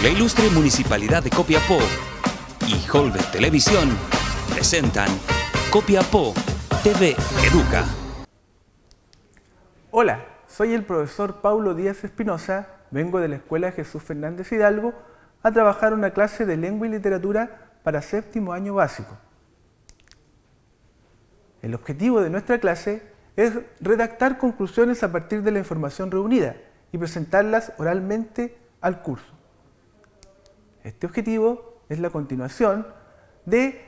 La ilustre Municipalidad de Copiapó y Holbe Televisión presentan Copiapó TV Educa. Hola, soy el profesor Paulo Díaz Espinosa, vengo de la Escuela Jesús Fernández Hidalgo a trabajar una clase de lengua y literatura para séptimo año básico. El objetivo de nuestra clase es redactar conclusiones a partir de la información reunida y presentarlas oralmente al curso. Este objetivo es la continuación de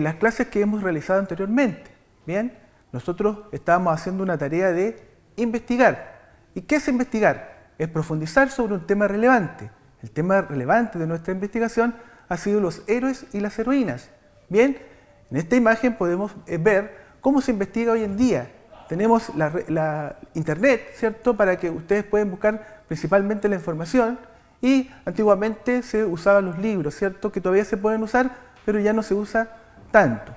las clases que hemos realizado anteriormente. Bien, nosotros estábamos haciendo una tarea de investigar. ¿Y qué es investigar? Es profundizar sobre un tema relevante. El tema relevante de nuestra investigación ha sido los héroes y las heroínas. Bien, en esta imagen podemos ver cómo se investiga hoy en día. Tenemos la internet, ¿cierto?, para que ustedes puedan buscar principalmente la información, y antiguamente se usaban los libros, ¿cierto?, que todavía se pueden usar, pero ya no se usa tanto.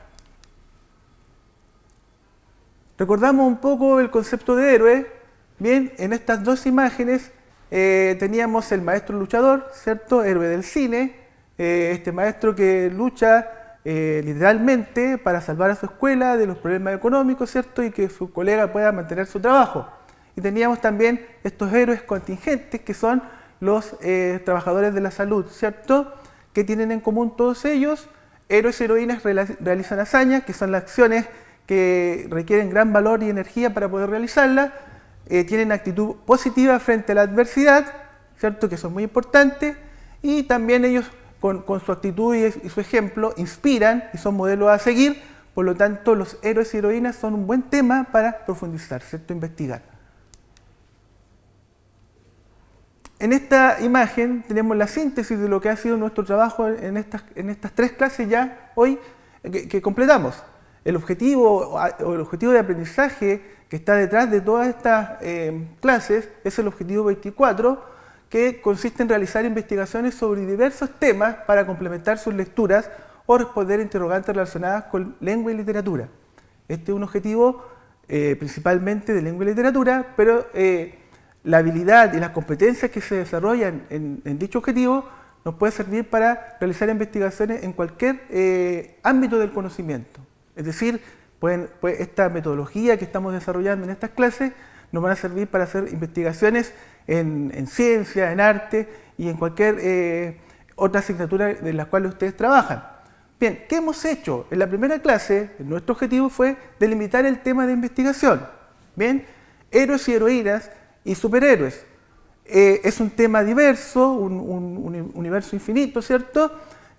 Recordamos un poco el concepto de héroe. Bien, en estas dos imágenes teníamos el maestro luchador, ¿cierto?, héroe del cine, este maestro que lucha literalmente para salvar a su escuela de los problemas económicos, ¿cierto?, y que su colega pueda mantener su trabajo. Y teníamos también estos héroes contingentes que son los trabajadores de la salud, ¿cierto?, que tienen en común todos ellos. Héroes y heroínas realizan hazañas, que son las acciones que requieren gran valor y energía para poder realizarlas, tienen actitud positiva frente a la adversidad, ¿cierto?, que son muy importantes, y también ellos con su actitud y su ejemplo inspiran y son modelos a seguir. Por lo tanto, los héroes y heroínas son un buen tema para profundizar, ¿cierto?, investigar. En esta imagen tenemos la síntesis de lo que ha sido nuestro trabajo en estas tres clases ya hoy que completamos. El objetivo de aprendizaje que está detrás de todas estas clases es el objetivo 24, que consiste en realizar investigaciones sobre diversos temas para complementar sus lecturas o responder a interrogantes relacionadas con lengua y literatura. Este es un objetivo principalmente de lengua y literatura, pero la habilidad y las competencias que se desarrollan en dicho objetivo nos puede servir para realizar investigaciones en cualquier ámbito del conocimiento. Es decir, esta metodología que estamos desarrollando en estas clases nos van a servir para hacer investigaciones en ciencia, en arte y en cualquier otra asignatura de la cual ustedes trabajan. Bien, ¿qué hemos hecho? En la primera clase, nuestro objetivo fue delimitar el tema de investigación. Bien, héroes y heroínas y superhéroes. Es un tema diverso, un universo infinito, ¿cierto?,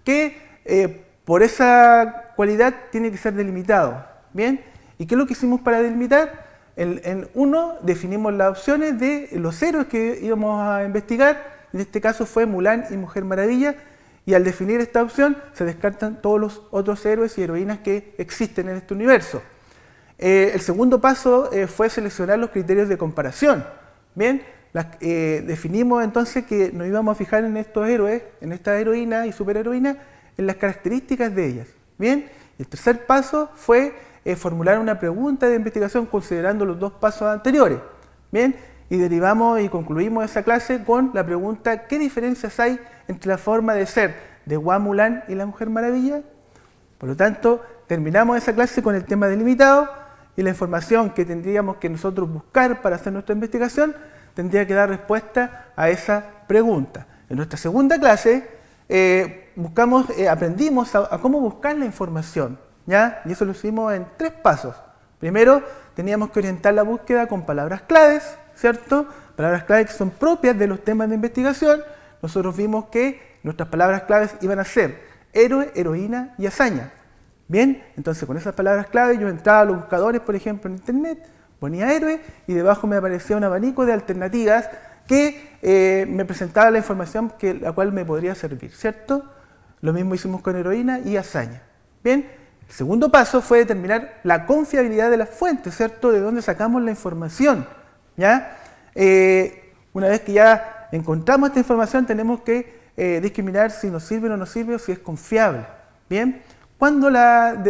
que por esa cualidad tiene que ser delimitado. Bien, ¿y qué es lo que hicimos para delimitar? En uno definimos las opciones de los héroes que íbamos a investigar. En este caso fue Mulan y Mujer Maravilla, y al definir esta opción se descartan todos los otros héroes y heroínas que existen en este universo. El segundo paso fue seleccionar los criterios de comparación. Bien, definimos entonces que nos íbamos a fijar en estos héroes, en estas heroínas y superheroínas, en las características de ellas. Bien, el tercer paso fue formular una pregunta de investigación considerando los dos pasos anteriores. Bien, y derivamos y concluimos esa clase con la pregunta: ¿qué diferencias hay entre la forma de ser de Hua Mulan y la Mujer Maravilla? Por lo tanto, terminamos esa clase con el tema delimitado, y la información que tendríamos que nosotros buscar para hacer nuestra investigación tendría que dar respuesta a esa pregunta. En nuestra segunda clase aprendimos a cómo buscar la información, ¿ya? Y eso lo hicimos en 3 pasos. Primero, teníamos que orientar la búsqueda con palabras claves, ¿cierto? Palabras claves que son propias de los temas de investigación. Nosotros vimos que nuestras palabras claves iban a ser héroe, heroína y hazaña. Bien, entonces con esas palabras clave yo entraba a los buscadores, por ejemplo, en internet, ponía héroe y debajo me aparecía un abanico de alternativas que me presentaba la información la cual me podría servir, ¿cierto? Lo mismo hicimos con heroína y hazaña. Bien, el segundo paso fue determinar la confiabilidad de las fuentes, ¿cierto? De dónde sacamos la información, ¿ya? Una vez que ya encontramos esta información tenemos que discriminar si nos sirve o no nos sirve o si es confiable. Bien,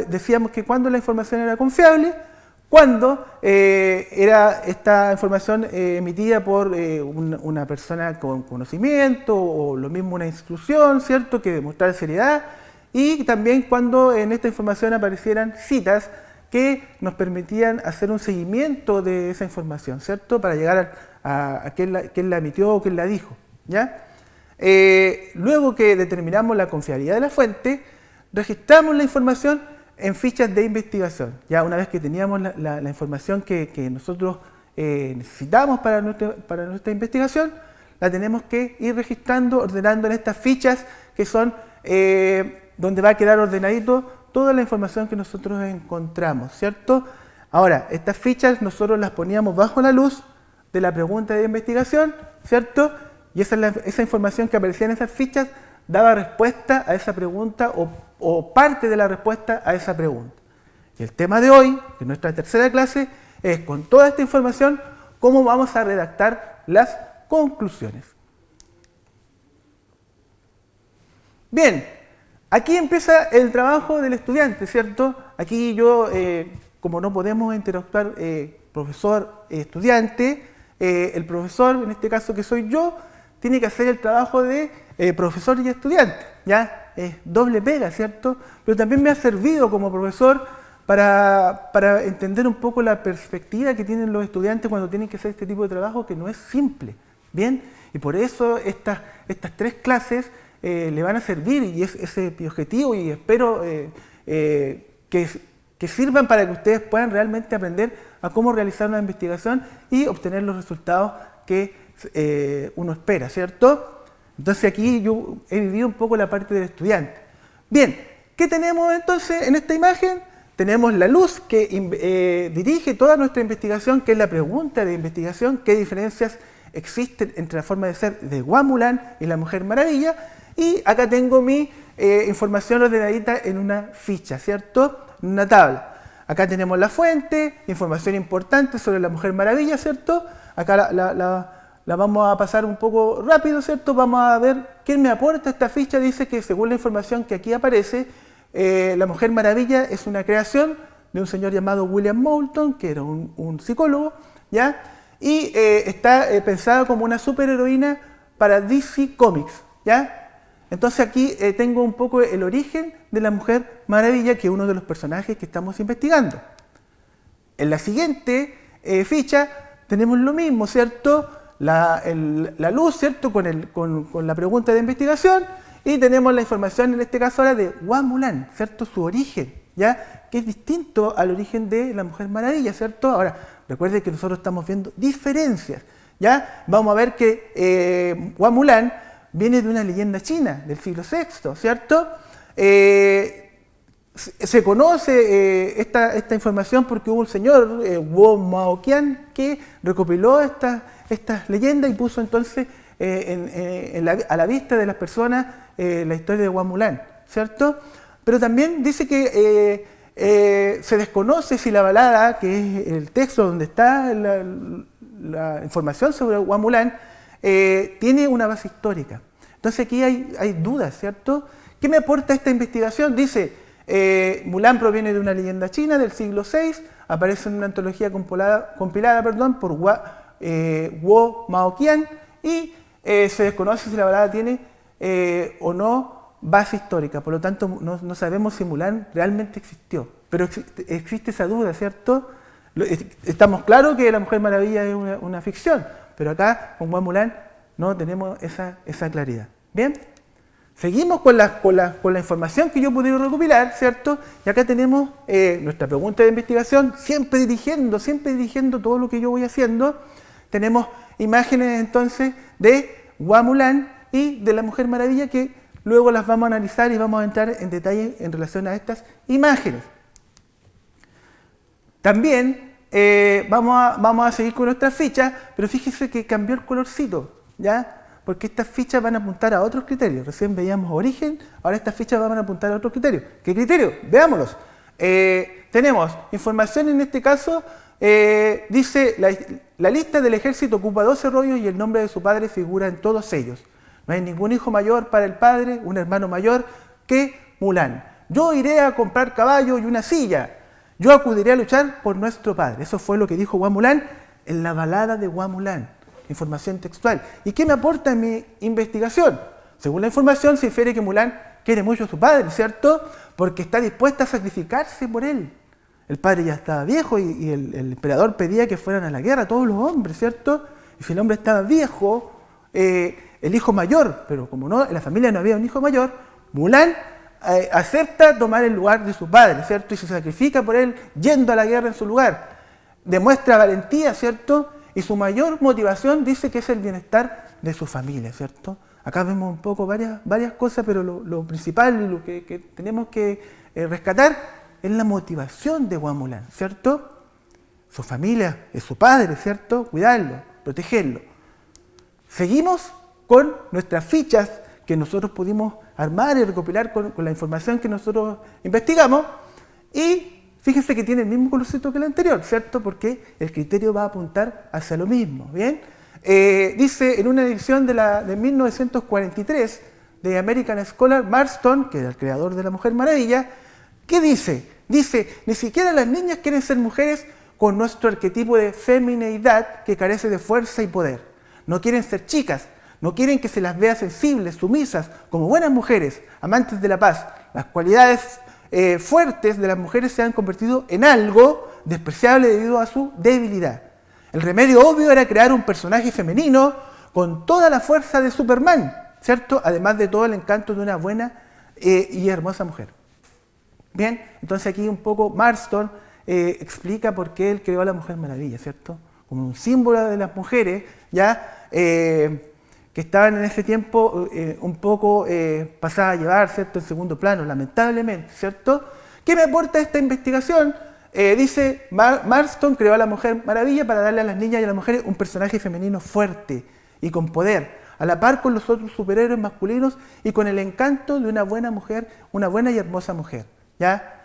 decíamos que cuando la información era confiable, cuando era esta información emitida por una persona con conocimiento o lo mismo una institución, ¿cierto?, que demostrara seriedad, y también cuando en esta información aparecieran citas que nos permitían hacer un seguimiento de esa información, ¿cierto?, para llegar a quién la emitió o quién la dijo, ¿ya? Luego que determinamos la confiabilidad de la fuente, registramos la información en fichas de investigación. Ya una vez que teníamos la información que nosotros necesitamos para nuestra investigación, la tenemos que ir registrando, ordenando en estas fichas que son donde va a quedar ordenadito toda la información que nosotros encontramos, ¿cierto? Ahora, estas fichas nosotros las poníamos bajo la luz de la pregunta de investigación, ¿cierto? Y esa información que aparecía en esas fichas daba respuesta a esa pregunta o parte de la respuesta a esa pregunta. Y el tema de hoy, en nuestra tercera clase, es con toda esta información, cómo vamos a redactar las conclusiones. Bien, aquí empieza el trabajo del estudiante, ¿cierto? Aquí yo, como no podemos interactuar profesor-estudiante, el profesor, en este caso que soy yo, tiene que hacer el trabajo de profesor y estudiante, ¿ya? Es doble pega, ¿cierto? Pero también me ha servido como profesor para entender un poco la perspectiva que tienen los estudiantes cuando tienen que hacer este tipo de trabajo, que no es simple, ¿bien? Y por eso estas tres clases le van a servir, y ese es mi objetivo, y espero que sirvan para que ustedes puedan realmente aprender a cómo realizar una investigación y obtener los resultados que uno espera, ¿cierto? Entonces aquí yo he vivido un poco la parte del estudiante. Bien, ¿qué tenemos entonces en esta imagen? Tenemos la luz que dirige toda nuestra investigación, que es la pregunta de investigación: ¿qué diferencias existen entre la forma de ser de Hua Mulan y la Mujer Maravilla? Y acá tengo mi información ordenadita en una ficha, ¿cierto? En una tabla. Acá tenemos la fuente, información importante sobre la Mujer Maravilla, ¿cierto? Acá la vamos a pasar un poco rápido, ¿cierto? Vamos a ver quién me aporta esta ficha. Dice que según la información que aquí aparece, la Mujer Maravilla es una creación de un señor llamado William Moulton, que era un psicólogo, ¿ya? Y está pensada como una superheroína para DC Comics, ¿ya? Entonces aquí tengo un poco el origen de la Mujer Maravilla, que es uno de los personajes que estamos investigando. En la siguiente ficha tenemos lo mismo, ¿cierto? La luz, ¿cierto? Con la pregunta de investigación, y tenemos la información, en este caso ahora, de Hua Mulan, ¿cierto? Su origen, ¿ya? Que es distinto al origen de la Mujer Maravilla, ¿cierto? Ahora, recuerden que nosotros estamos viendo diferencias, ¿ya? Vamos a ver que Hua Mulan viene de una leyenda china del siglo VI, ¿cierto? Se conoce esta información porque hubo un señor, Wu Maoqian, que recopiló estas leyendas y puso entonces a la vista de las personas la historia de Hua Mulan, ¿cierto? Pero también dice que se desconoce si la balada, que es el texto donde está la información sobre Hua Mulan, tiene una base histórica. Entonces aquí hay dudas, ¿cierto? ¿Qué me aporta esta investigación? Dice, Mulan proviene de una leyenda china del siglo VI, aparece en una antología compilada por Wu Maoqian, y se desconoce si la balada tiene o no base histórica. Por lo tanto, no sabemos si Mulan realmente existió, pero existe esa duda, ¿cierto? Estamos claros que la Mujer Maravilla es una ficción, pero acá con Hua Mulan no tenemos esa claridad. Bien, seguimos con la información que yo pude recopilar, ¿cierto? Y acá tenemos nuestra pregunta de investigación, siempre dirigiendo todo lo que yo voy haciendo. Tenemos imágenes entonces de Hua Mulan y de la Mujer Maravilla, que luego las vamos a analizar y vamos a entrar en detalle en relación a estas imágenes. También vamos a seguir con nuestras fichas, pero fíjese que cambió el colorcito, ¿ya? Porque estas fichas van a apuntar a otros criterios. Recién veíamos origen, ahora estas fichas van a apuntar a otros criterios. ¿Qué criterios? Veámoslos. Tenemos información, en este caso, dice, la lista del ejército ocupa 12 rollos y el nombre de su padre figura en todos ellos. No hay ningún hijo mayor para el padre, un hermano mayor que Mulan. Yo iré a comprar caballo y una silla. Yo acudiré a luchar por nuestro padre. Eso fue lo que dijo Hua Mulan en la balada de Hua Mulan. Información textual. ¿Y qué me aporta en mi investigación? Según la información se infiere que Mulan quiere mucho a su padre, ¿cierto? Porque está dispuesta a sacrificarse por él. El padre ya estaba viejo y el emperador pedía que fueran a la guerra todos los hombres, ¿cierto? Y si el hombre estaba viejo, el hijo mayor, pero como no, en la familia no había un hijo mayor, Mulan acepta tomar el lugar de su padre, ¿cierto? Y se sacrifica por él yendo a la guerra en su lugar. Demuestra valentía, ¿cierto? Y su mayor motivación dice que es el bienestar de su familia, ¿cierto? Acá vemos un poco varias cosas, pero lo principal y lo que tenemos que rescatar es la motivación de Hua Mulan, ¿cierto? Su familia es su padre, ¿cierto? Cuidarlo, protegerlo. Seguimos con nuestras fichas que nosotros pudimos armar y recopilar con la información que nosotros investigamos. Y fíjense que tiene el mismo colorcito que el anterior, ¿cierto? Porque el criterio va a apuntar hacia lo mismo, ¿bien? Dice en una edición de 1943 de American Scholar, Marston, que era el creador de La Mujer Maravilla, ¿qué dice? Dice, ni siquiera las niñas quieren ser mujeres con nuestro arquetipo de femineidad que carece de fuerza y poder. No quieren ser chicas, no quieren que se las vea sensibles, sumisas, como buenas mujeres, amantes de la paz. Las cualidades fuertes de las mujeres se han convertido en algo despreciable debido a su debilidad. El remedio obvio era crear un personaje femenino con toda la fuerza de Superman, ¿cierto? Además de todo el encanto de una buena y hermosa mujer. Bien, entonces aquí un poco Marston explica por qué él creó a la Mujer Maravilla, ¿cierto? Como un símbolo de las mujeres, ya que estaban en ese tiempo un poco pasadas a llevar, ¿cierto? En segundo plano, lamentablemente, ¿cierto? ¿Qué me aporta esta investigación? Dice, Marston creó a la Mujer Maravilla para darle a las niñas y a las mujeres un personaje femenino fuerte y con poder, a la par con los otros superhéroes masculinos y con el encanto de una buena mujer, una buena y hermosa mujer, ¿ya?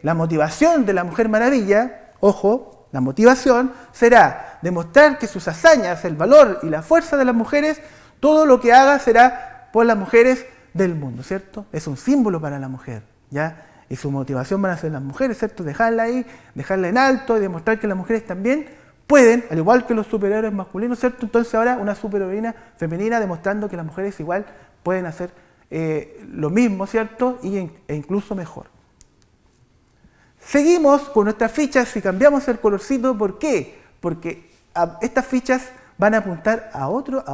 La motivación de la Mujer Maravilla, ojo, la motivación será demostrar que sus hazañas, el valor y la fuerza de las mujeres, todo lo que haga será por las mujeres del mundo, ¿cierto? Es un símbolo para la mujer, ¿ya? Y su motivación van a ser las mujeres, ¿cierto? Dejarla ahí, dejarla en alto y demostrar que las mujeres también pueden, al igual que los superhéroes masculinos, ¿cierto? Entonces ahora una superheroína femenina demostrando que las mujeres igual pueden hacer lo mismo, ¿cierto? E incluso mejor. Seguimos con nuestras fichas y cambiamos el colorcito. ¿Por qué? Porque estas fichas van a apuntar a otro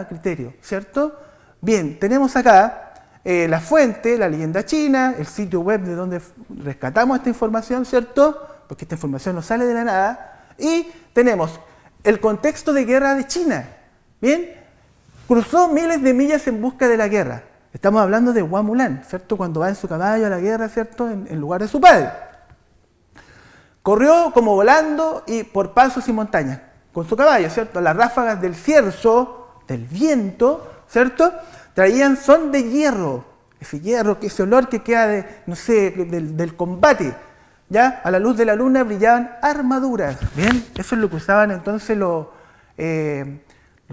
criterio, ¿cierto? Bien, tenemos acá la fuente, la leyenda china, el sitio web de donde rescatamos esta información, ¿cierto? Porque esta información no sale de la nada. Y tenemos el contexto de guerra de China. Bien, cruzó miles de millas en busca de la guerra. Estamos hablando de Hua Mulan, ¿cierto? Cuando va en su caballo a la guerra, ¿cierto? En lugar de su padre. Corrió como volando y por pasos y montañas, con su caballo, ¿cierto? Las ráfagas del cierzo, del viento, ¿cierto? Traían son de hierro, ese olor que queda del combate, ¿ya? A la luz de la luna brillaban armaduras, ¿bien? Eso es lo que usaban entonces los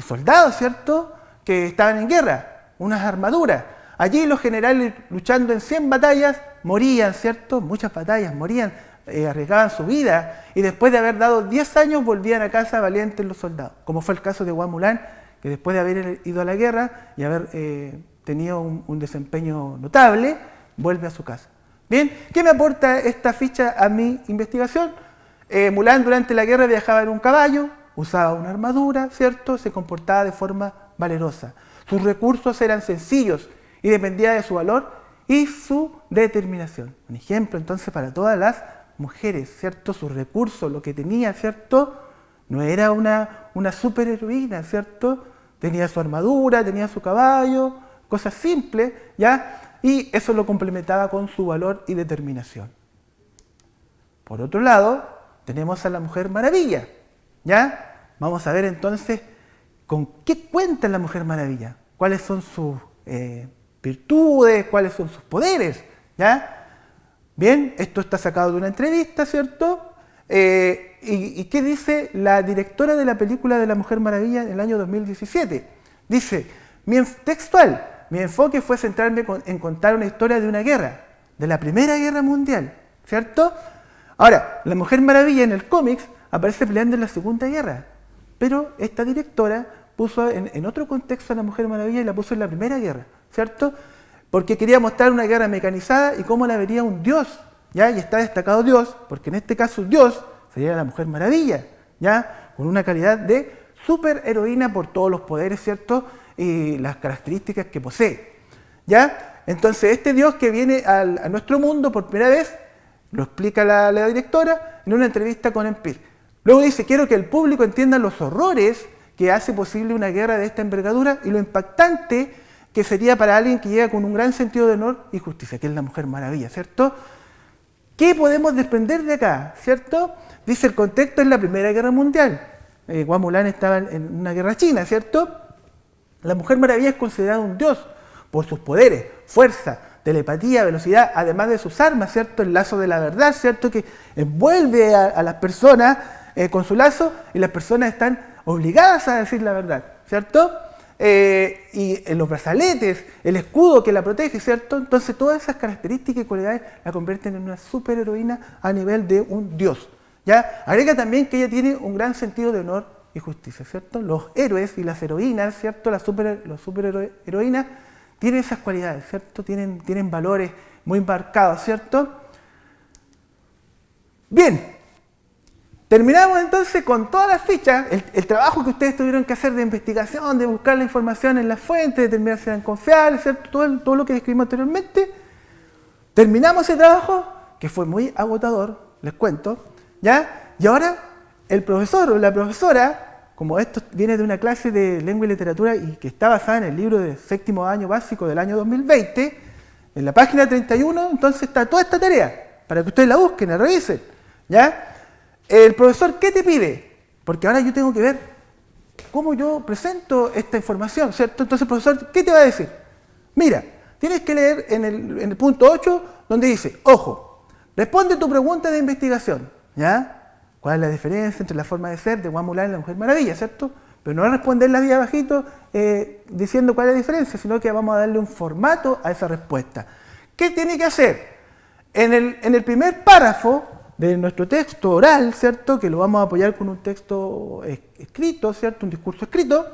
soldados, ¿cierto? Que estaban en guerra, unas armaduras. Allí los generales luchando en 100 batallas morían, ¿cierto? Muchas batallas morían, arriesgaban su vida y después de haber dado 10 años volvían a casa valientes los soldados, como fue el caso de Hua Mulan, que después de haber ido a la guerra y haber tenido un desempeño notable, vuelve a su casa. Bien, ¿qué me aporta esta ficha a mi investigación? Mulan durante la guerra viajaba en un caballo, usaba una armadura, ¿cierto? Se comportaba de forma valerosa. Sus recursos eran sencillos y dependía de su valor y su determinación. Un ejemplo entonces para todas las mujeres, ¿cierto? Sus recursos, lo que tenía, ¿cierto? No era una superheroína, ¿cierto? Tenía su armadura, tenía su caballo, cosas simples, ¿ya? Y eso lo complementaba con su valor y determinación. Por otro lado, tenemos a la Mujer Maravilla, ¿ya? Vamos a ver entonces con qué cuenta la Mujer Maravilla, cuáles son sus virtudes, cuáles son sus poderes, ¿ya? Bien, esto está sacado de una entrevista, ¿cierto? ¿Y qué dice la directora de la película de La Mujer Maravilla en el año 2017? Dice, textual, mi enfoque fue centrarme en contar una historia de una guerra, de la Primera Guerra Mundial, ¿cierto? Ahora, la Mujer Maravilla en el cómics aparece peleando en la Segunda Guerra, pero esta directora puso en otro contexto a la Mujer Maravilla y la puso en la Primera Guerra, ¿cierto? Porque quería mostrar una guerra mecanizada y cómo la vería un dios, ¿ya? Y está destacado Dios, porque en este caso Dios sería la Mujer Maravilla, ¿ya? Con una calidad de superheroína por todos los poderes, ¿cierto? Y las características que posee, ¿ya? Entonces este Dios que viene a nuestro mundo por primera vez, lo explica la directora en una entrevista con Empire. Luego dice, quiero que el público entienda los horrores que hace posible una guerra de esta envergadura y lo impactante que sería para alguien que llega con un gran sentido de honor y justicia, que es la Mujer Maravilla, ¿cierto? ¿Qué podemos desprender de acá, cierto? Dice, el contexto es la Primera Guerra Mundial. Hua Mulan estaba en una guerra china, ¿cierto? La Mujer Maravilla es considerada un dios por sus poderes, fuerza, telepatía, velocidad, además de sus armas, ¿cierto? El lazo de la verdad, ¿cierto? Que envuelve a las personas con su lazo y las personas están obligadas a decir la verdad, ¿cierto? Y en los brazaletes, el escudo que la protege, ¿cierto? Entonces todas esas características y cualidades la convierten en una superheroína a nivel de un dios, ¿ya? Agrega también que ella tiene un gran sentido de honor y justicia, ¿cierto? Los héroes y las heroínas, ¿cierto? Los superheroínas tienen esas cualidades, ¿cierto? Tienen valores muy marcados, ¿cierto? Bien. Terminamos entonces con todas las fichas, el trabajo que ustedes tuvieron que hacer de investigación, de buscar la información en las fuentes, de determinar si eran confiables, ¿cierto? Todo lo que describimos anteriormente. Terminamos ese trabajo, que fue muy agotador, les cuento, ¿ya? Y ahora el profesor o la profesora, como esto viene de una clase de lengua y literatura y que está basada en el libro de séptimo año básico del año 2020, en la página 31, entonces está toda esta tarea, para que ustedes la busquen, la revisen, ¿ya? El profesor, ¿qué te pide? Porque ahora yo tengo que ver cómo yo presento esta información, ¿cierto? Entonces el profesor, ¿qué te va a decir? Mira, tienes que leer en el punto 8, donde dice, ojo, responde tu pregunta de investigación, ¿ya? ¿Cuál es la diferencia entre la forma de ser de Hua Mulan y la Mujer Maravilla, ¿cierto? Pero no responderla ahí abajito diciendo cuál es la diferencia, sino que vamos a darle un formato a esa respuesta. ¿Qué tiene que hacer? En el primer párrafo de nuestro texto oral, ¿cierto? Que lo vamos a apoyar con un texto escrito, ¿cierto? Un discurso escrito.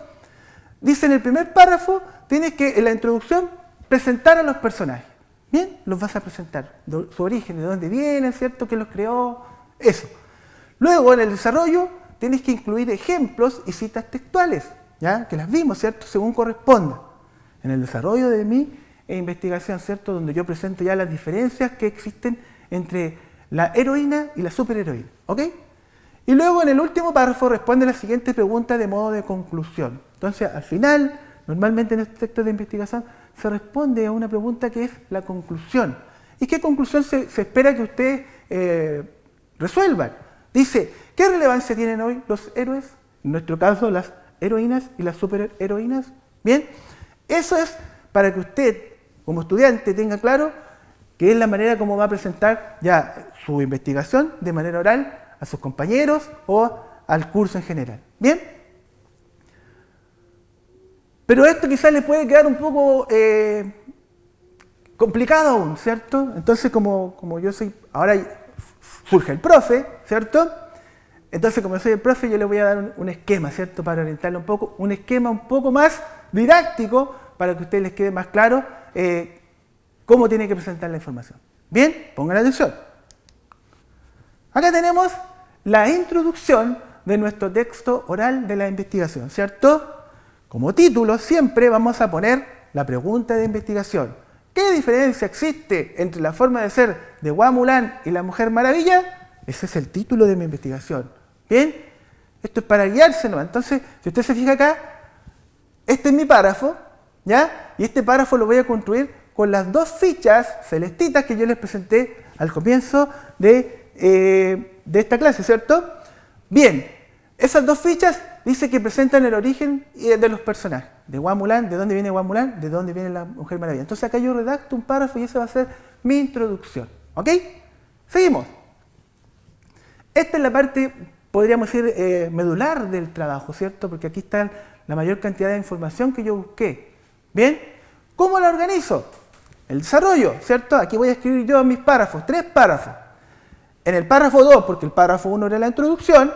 Dice en el primer párrafo, tienes que en la introducción presentar a los personajes. Bien, los vas a presentar, su origen, de dónde vienen, ¿cierto? ¿Quién los creó? Eso. Luego, en el desarrollo, tienes que incluir ejemplos y citas textuales, ¿ya? Que las vimos, ¿cierto? Según corresponda. En el desarrollo de mi investigación, ¿cierto? Donde yo presento ya las diferencias que existen entre la heroína y la superheroína, ¿ok? Y luego en el último párrafo responde la siguiente pregunta de modo de conclusión. Entonces, al final, normalmente en este texto de investigación, se responde a una pregunta que es la conclusión. ¿Y qué conclusión se espera que ustedes resuelvan? Dice, ¿qué relevancia tienen hoy los héroes? En nuestro caso, las heroínas y las superheroínas. Bien, eso es para que usted, como estudiante, tenga claro que es la manera como va a presentar ya su investigación de manera oral a sus compañeros o al curso en general. ¿Bien? Pero esto quizás le puede quedar un poco complicado aún, ¿cierto? Entonces, como yo soy, ahora surge el profe, ¿cierto? Entonces, como yo soy el profe, yo le voy a dar un esquema, ¿cierto? Para orientarle un poco, un esquema un poco más didáctico para que a ustedes les quede más claro cómo tiene que presentar la información. Bien, pongan atención. Acá tenemos la introducción de nuestro texto oral de la investigación, ¿cierto? Como título siempre vamos a poner la pregunta de investigación. ¿Qué diferencia existe entre la forma de ser de Hua Mulan y la Mujer Maravilla? Ese es el título de mi investigación. ¿Bien? Esto es para guiarse, ¿no? Entonces, si usted se fija acá, este es mi párrafo, ¿ya? Y este párrafo lo voy a construir con las dos fichas celestitas que yo les presenté al comienzo de esta clase, ¿cierto? Bien, esas dos fichas dice que presentan el origen de los personajes. De Hua Mulan, ¿de dónde viene Hua Mulan? ¿De dónde viene la Mujer Maravilla? Entonces acá yo redacto un párrafo y ese va a ser mi introducción. ¿Ok? Seguimos. Esta es la parte, podríamos decir, medular del trabajo, ¿cierto? Porque aquí está la mayor cantidad de información que yo busqué. ¿Bien? ¿Cómo la organizo? El desarrollo, ¿cierto? Aquí voy a escribir yo mis párrafos, 3 párrafos. En el párrafo 2, porque el párrafo 1 era la introducción,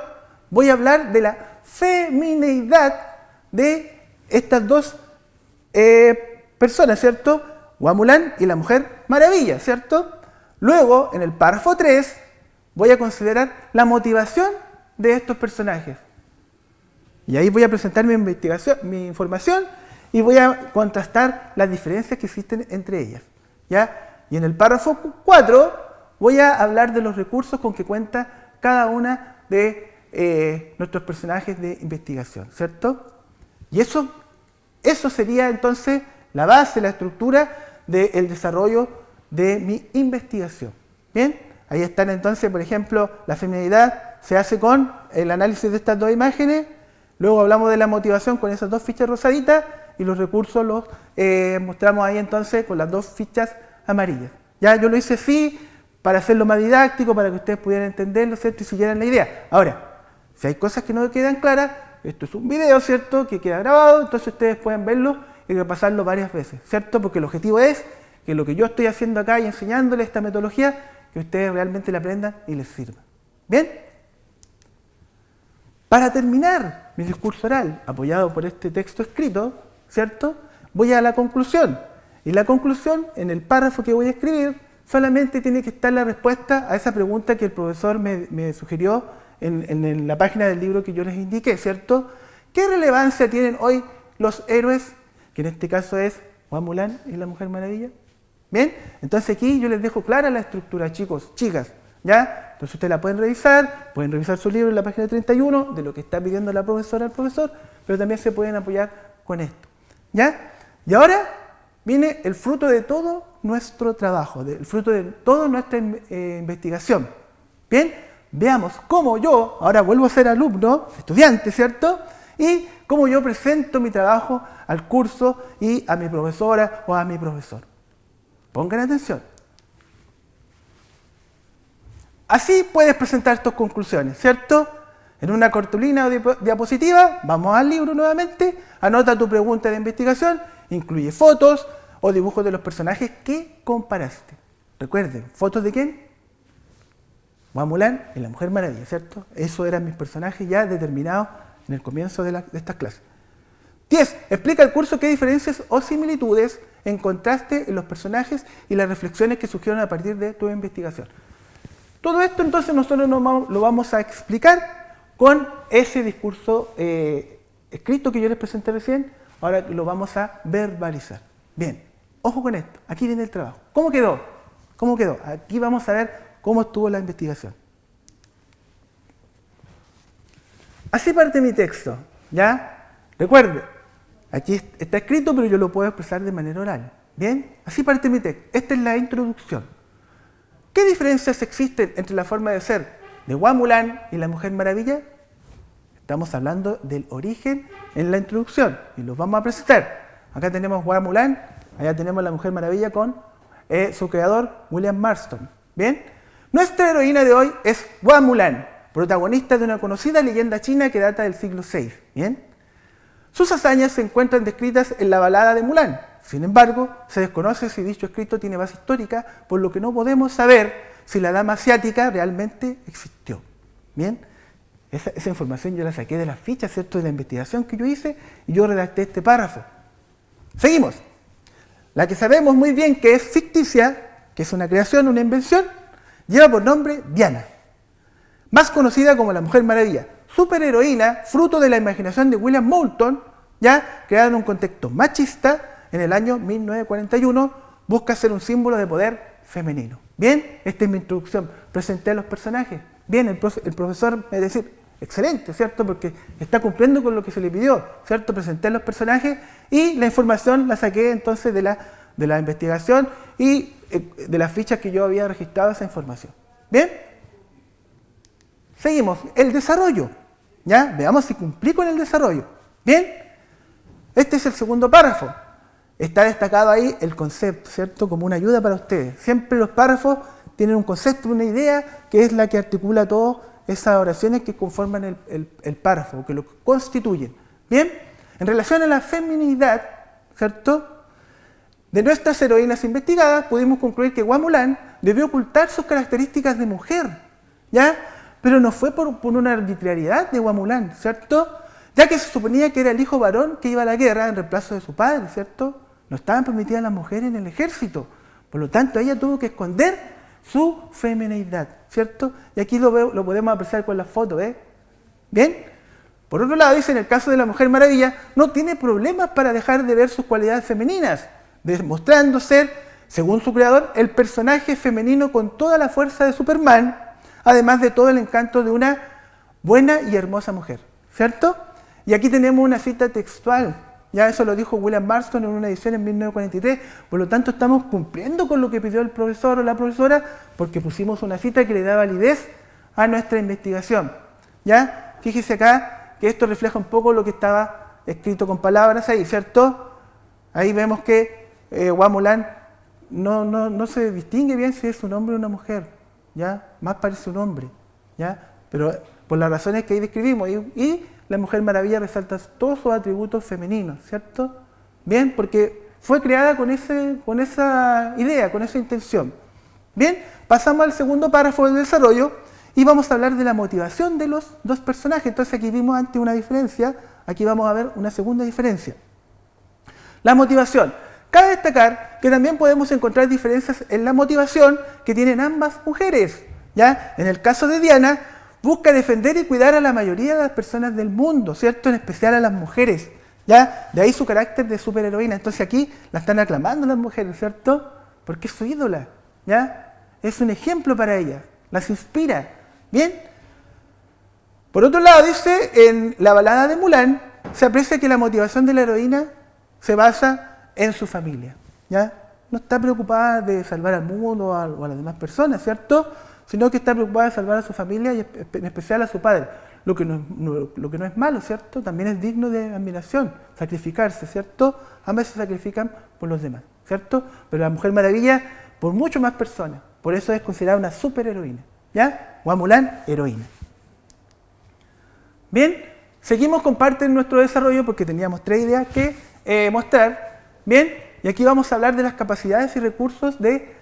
voy a hablar de la femineidad de estas dos personas, ¿cierto? Hua Mulan y la Mujer Maravilla, ¿cierto? Luego, en el párrafo 3, voy a considerar la motivación de estos personajes. Y ahí voy a presentar mi investigación, mi información, y voy a contrastar las diferencias que existen entre ellas, ¿ya? Y en el párrafo 4 voy a hablar de los recursos con que cuenta cada una de nuestros personajes de investigación, ¿cierto? Y eso sería entonces la base, la estructura del desarrollo de mi investigación. ¿Bien? Ahí están entonces, por ejemplo, la feminidad se hace con el análisis de estas dos imágenes, luego hablamos de la motivación con esas dos fichas rosaditas y los recursos los mostramos ahí entonces con las dos fichas amarillas. Ya yo lo hice así para hacerlo más didáctico, para que ustedes pudieran entenderlo, ¿cierto? Y siguieran la idea. Ahora, si hay cosas que no quedan claras, esto es un video, ¿cierto?, que queda grabado, entonces ustedes pueden verlo y repasarlo varias veces, ¿cierto? Porque el objetivo es que lo que yo estoy haciendo acá y enseñándoles esta metodología, que ustedes realmente la aprendan y les sirva. ¿Bien? Para terminar mi discurso oral, apoyado por este texto escrito, ¿cierto?, voy a la conclusión. Y la conclusión, en el párrafo que voy a escribir, solamente tiene que estar la respuesta a esa pregunta que el profesor me sugirió en la página del libro que yo les indiqué, ¿cierto? ¿Qué relevancia tienen hoy los héroes, que en este caso es Hua Mulan y la Mujer Maravilla? Bien, entonces aquí yo les dejo clara la estructura, chicos, chicas, ¿ya? Entonces ustedes la pueden revisar su libro en la página 31, de lo que está pidiendo la profesora al profesor, pero también se pueden apoyar con esto, ¿ya? Y ahora viene el fruto de todo nuestro trabajo, el fruto de toda nuestra investigación. Bien, veamos cómo yo, ahora vuelvo a ser alumno, estudiante, ¿cierto? Y cómo yo presento mi trabajo al curso y a mi profesora o a mi profesor. Pongan atención. Así puedes presentar tus conclusiones, ¿cierto? En una cartulina o diapositiva, vamos al libro nuevamente, anota tu pregunta de investigación, incluye fotos o dibujos de los personajes que comparaste. Recuerden, ¿fotos de quién? Hua Mulan y la Mujer Maravilla, ¿cierto? Esos eran mis personajes ya determinados en el comienzo de estas clases. 10. Explica el curso qué diferencias o similitudes encontraste en los personajes y las reflexiones que surgieron a partir de tu investigación. Todo esto entonces nosotros lo vamos a explicar con ese discurso escrito que yo les presenté recién, ahora lo vamos a verbalizar. Bien, ojo con esto, aquí viene el trabajo. ¿Cómo quedó? ¿Cómo quedó? Aquí vamos a ver cómo estuvo la investigación. Así parte mi texto, ¿ya? Recuerde, aquí está escrito, pero yo lo puedo expresar de manera oral. ¿Bien? Así parte mi texto. Esta es la introducción. ¿Qué diferencias existen entre la forma de ser de Hua Mulan y la Mujer Maravilla? Estamos hablando del origen en la introducción y los vamos a presentar. Acá tenemos Hua Mulan, allá tenemos la Mujer Maravilla con su creador, William Marston. ¿Bien? Nuestra heroína de hoy es Hua Mulan, protagonista de una conocida leyenda china que data del siglo VI. ¿Bien? Sus hazañas se encuentran descritas en la balada de Mulan. Sin embargo, se desconoce si dicho escrito tiene base histórica, por lo que no podemos saber si la dama asiática realmente existió. ¿Bien? Esa información yo la saqué de las fichas, ¿cierto?, de la investigación que yo hice y yo redacté este párrafo. Seguimos. La que sabemos muy bien que es ficticia, que es una creación, una invención, lleva por nombre Diana, más conocida como la Mujer Maravilla, superheroína, fruto de la imaginación de William Moulton, ya creada en un contexto machista en el año 1941, busca ser un símbolo de poder femenino. Bien, esta es mi introducción. Presenté a los personajes. Bien, el profesor me dice, excelente, ¿cierto? Porque está cumpliendo con lo que se le pidió, ¿cierto? Presenté a los personajes y la información la saqué entonces de la investigación y de las fichas que yo había registrado esa información. Bien, seguimos. El desarrollo. ¿Ya? Veamos si cumplí con el desarrollo. Bien, este es el segundo párrafo. Está destacado ahí el concepto, ¿cierto? Como una ayuda para ustedes. Siempre los párrafos tienen un concepto, una idea, que es la que articula todas esas oraciones que conforman el párrafo, que lo constituyen. Bien, en relación a la feminidad, ¿cierto?, de nuestras heroínas investigadas, pudimos concluir que Hua Mulan debió ocultar sus características de mujer ¿ya? Pero no fue por una arbitrariedad de Guamulán, ¿cierto? Ya que se suponía que era el hijo varón que iba a la guerra en reemplazo de su padre, ¿cierto? No estaban permitidas las mujeres en el ejército. Por lo tanto, ella tuvo que esconder su femineidad, ¿cierto? Y aquí lo podemos apreciar con la foto, ¿eh? ¿Bien? Por otro lado, dice, en el caso de la Mujer Maravilla, no tiene problemas para dejar de ver sus cualidades femeninas, demostrando ser, según su creador, el personaje femenino con toda la fuerza de Superman, además de todo el encanto de una buena y hermosa mujer, ¿cierto? Y aquí tenemos una cita textual, ya eso lo dijo William Marston en una edición en 1943, por lo tanto estamos cumpliendo con lo que pidió el profesor o la profesora, porque pusimos una cita que le da validez a nuestra investigación, ¿ya? Fíjese acá que esto refleja un poco lo que estaba escrito con palabras ahí, ¿cierto? Ahí vemos que Guamulán no se distingue bien si es un hombre o una mujer, ¿ya? Más parece un hombre, ¿ya? Pero por las razones que ahí describimos, y la Mujer Maravilla resalta todos sus atributos femeninos, ¿cierto? Bien, porque fue creada con esa idea, con esa intención. Bien, pasamos al segundo párrafo del desarrollo, y vamos a hablar de la motivación de los dos personajes. Entonces aquí vimos antes una diferencia, aquí vamos a ver una segunda diferencia. La motivación. Cabe destacar que también podemos encontrar diferencias en la motivación que tienen ambas mujeres, ¿ya? En el caso de Diana, busca defender y cuidar a la mayoría de las personas del mundo, ¿cierto? En especial a las mujeres, ¿ya? De ahí su carácter de superheroína. Entonces aquí la están aclamando las mujeres, ¿cierto? Porque es su ídola, ¿ya? Es un ejemplo para ellas, las inspira. Bien, por otro lado dice, en la balada de Mulan, se aprecia que la motivación de la heroína se basa en su familia, ¿ya? No está preocupada de salvar al mundo o a las demás personas, ¿cierto? Sino que está preocupada de salvar a su familia y en especial a su padre, lo que no es malo, ¿cierto? También es digno de admiración, sacrificarse, ¿cierto? Ambas se sacrifican por los demás, ¿cierto? Pero la Mujer Maravilla, por mucho más personas, por eso es considerada una superheroína. ¿Ya? Guamulán, heroína. Bien, seguimos con parte de nuestro desarrollo porque teníamos 3 ideas que mostrar. Bien, y aquí vamos a hablar de las capacidades y recursos de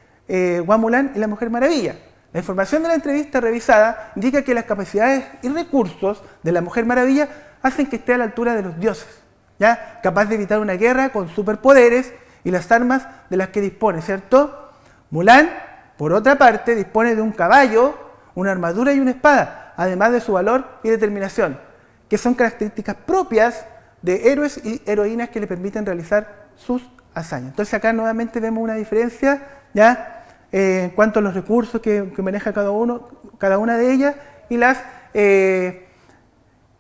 Guamulán y la Mujer Maravilla. La información de la entrevista revisada indica que las capacidades y recursos de la Mujer Maravilla hacen que esté a la altura de los dioses, ¿ya? Capaz de evitar una guerra con superpoderes y las armas de las que dispone, ¿cierto? Mulan, por otra parte, dispone de un caballo, una armadura y una espada, además de su valor y determinación, que son características propias de héroes y heroínas que le permiten realizar sus hazañas. Entonces acá nuevamente vemos una diferencia, ¿ya? En cuanto a los recursos que maneja cada una de ellas y las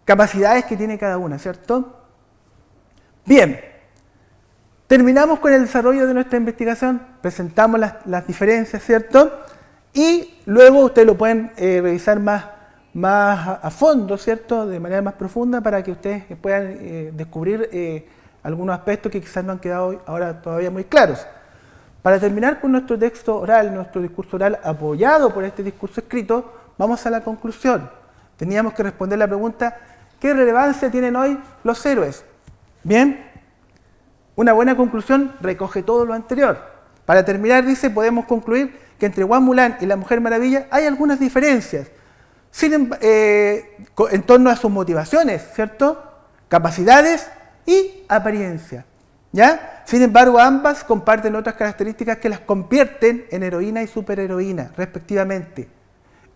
capacidades que tiene cada una, ¿cierto? Bien. Terminamos con el desarrollo de nuestra investigación, presentamos las diferencias, ¿cierto? Y luego ustedes lo pueden revisar más a fondo, ¿cierto? De manera más profunda para que ustedes puedan descubrir algunos aspectos que quizás no han quedado ahora todavía muy claros. Para terminar con nuestro texto oral, nuestro discurso oral apoyado por este discurso escrito, vamos a la conclusión. Teníamos que responder la pregunta, ¿qué relevancia tienen hoy los héroes? Bien. Una buena conclusión recoge todo lo anterior. Para terminar, dice, podemos concluir que entre Guamulán y la Mujer Maravilla hay algunas diferencias en torno a sus motivaciones, ¿cierto? Capacidades y apariencia, ¿ya? Sin embargo, ambas comparten otras características que las convierten en heroína y superheroína, respectivamente.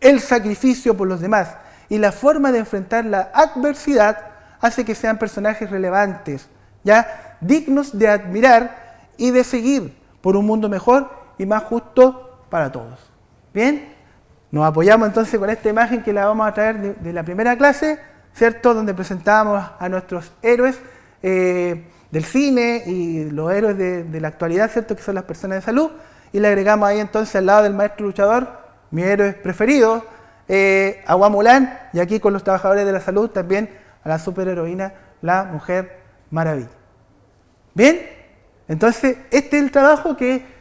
El sacrificio por los demás y la forma de enfrentar la adversidad hace que sean personajes relevantes, ¿ya? Dignos de admirar y de seguir por un mundo mejor y más justo para todos. Bien, nos apoyamos entonces con esta imagen que la vamos a traer de la primera clase, ¿cierto? Donde presentábamos a nuestros héroes del cine y los héroes de la actualidad, ¿cierto? Que son las personas de salud, y le agregamos ahí entonces al lado del maestro luchador, mi héroe preferido, a Guamulán, y aquí con los trabajadores de la salud también a la superheroína, la Mujer Maravilla. Bien, entonces este es el trabajo que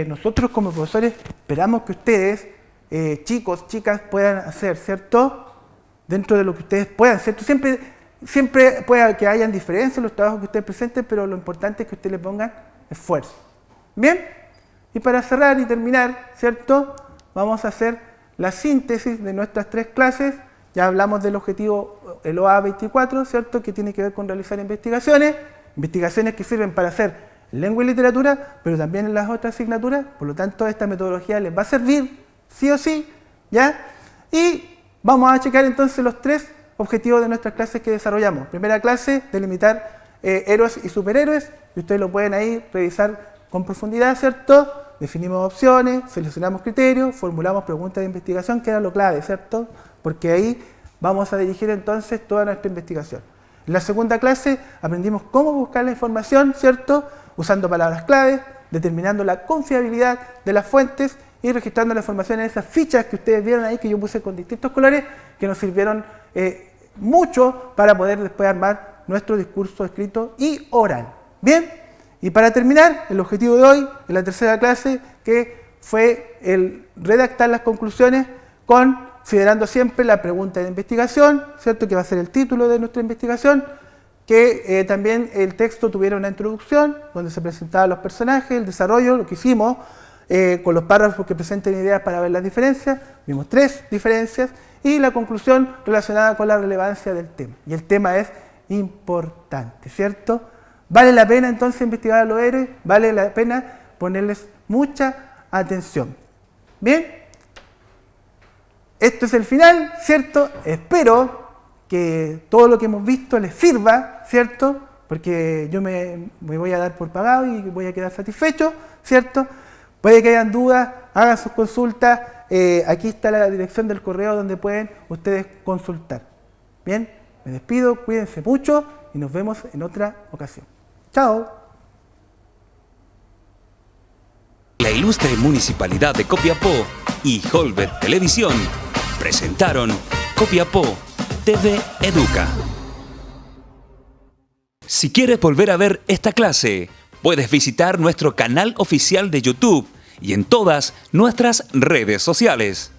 nosotros como profesores esperamos que ustedes, chicos, chicas, puedan hacer, ¿cierto? Dentro de lo que ustedes puedan, ¿cierto? Siempre puede que hayan diferencias en los trabajos que ustedes presenten, pero lo importante es que ustedes le pongan esfuerzo. Bien, y para cerrar y terminar, ¿cierto? Vamos a hacer la síntesis de nuestras tres clases. Ya hablamos del objetivo, el OA 24, ¿cierto?, que tiene que ver con realizar investigaciones que sirven para hacer lengua y literatura, pero también en las otras asignaturas. Por lo tanto, esta metodología les va a servir, sí o sí, ¿ya? Y vamos a checar entonces los tres objetivos de nuestras clases que desarrollamos. Primera clase, delimitar héroes y superhéroes, y ustedes lo pueden ahí revisar con profundidad, ¿cierto? Definimos opciones, seleccionamos criterios, formulamos preguntas de investigación, que era lo clave, ¿cierto? Porque ahí vamos a dirigir entonces toda nuestra investigación. En la segunda clase aprendimos cómo buscar la información, ¿cierto?, usando palabras clave, determinando la confiabilidad de las fuentes y registrando la información en esas fichas que ustedes vieron ahí, que yo puse con distintos colores, que nos sirvieron mucho para poder después armar nuestro discurso escrito y oral. Bien, y para terminar, el objetivo de hoy, en la tercera clase, que fue el redactar las conclusiones considerando siempre la pregunta de investigación, ¿cierto?, que va a ser el título de nuestra investigación, que también el texto tuviera una introducción donde se presentaban los personajes, el desarrollo, lo que hicimos, con los párrafos que presenten ideas para ver las diferencias. Vimos 3 diferencias, y la conclusión relacionada con la relevancia del tema. Y el tema es importante, ¿cierto? Vale la pena entonces investigar a los héroes, vale la pena ponerles mucha atención. Bien, esto es el final, ¿cierto? Espero que todo lo que hemos visto les sirva, ¿cierto? Porque yo me voy a dar por pagado y voy a quedar satisfecho, ¿cierto? Puede que hayan dudas, hagan sus consultas. Aquí está la dirección del correo donde pueden ustedes consultar. Bien, me despido, cuídense mucho y nos vemos en otra ocasión. Chao. La ilustre Municipalidad de Copiapó y Holbert Televisión presentaron Copiapó TV Educa. Si quieres volver a ver esta clase, puedes visitar nuestro canal oficial de YouTube y en todas nuestras redes sociales.